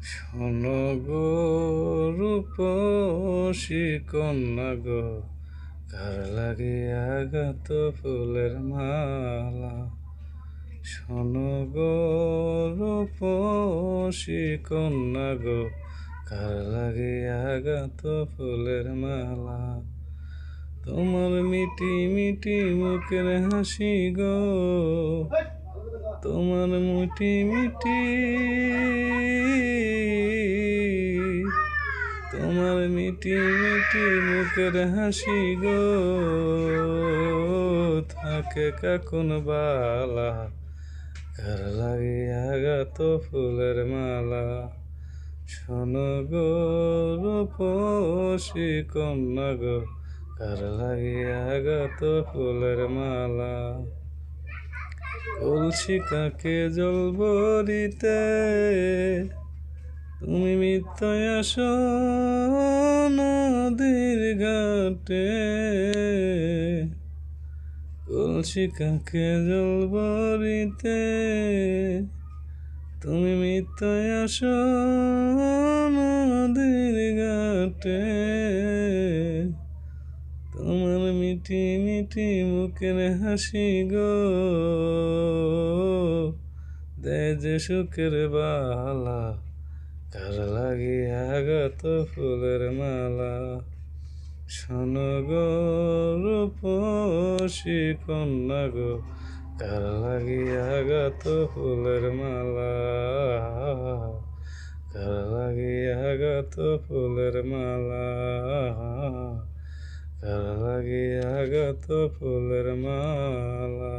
শোনো গো রূপসী কন্যা গো, কার লাগিয়া গাত ফুলের মালা। শোনো গো রূপসী কন্যা গো, কার লাগিয়া গাত ফুলের মালা। তোমার মিটি মিটি মুখের হাসি গো, তোমার মিটি মিটি, তোমার মিটি মিটি মুখের হাসি গো, থাকে কাকুন বালা। কার লাগিয়া গাত ফুলের মালা। শোনো গো রূপসী কন্যা গো, কার লাগিয়া গাত ফুলের মালা। কলসি কাকে জল ভরিতে, তুমি মিথ্যায় আসো নদীর ঘাটে। কলসি কাকে জল ভরিতে, তুমি মিথ্যায় আসো নদীর ঘাটে। তোমার মিটি মিটি মুখের হাসি গো, দেয় যে সুখের বালা। কার লাগিয়া গাত ফুলের মালা। শোনো গো রূপসী কন্যা গো, কার লাগিয়া গাত ফুলের মালা। কার লাগিয়া গাত ফুলের মালা। কার লাগিয়া গাত ফুলের মালা।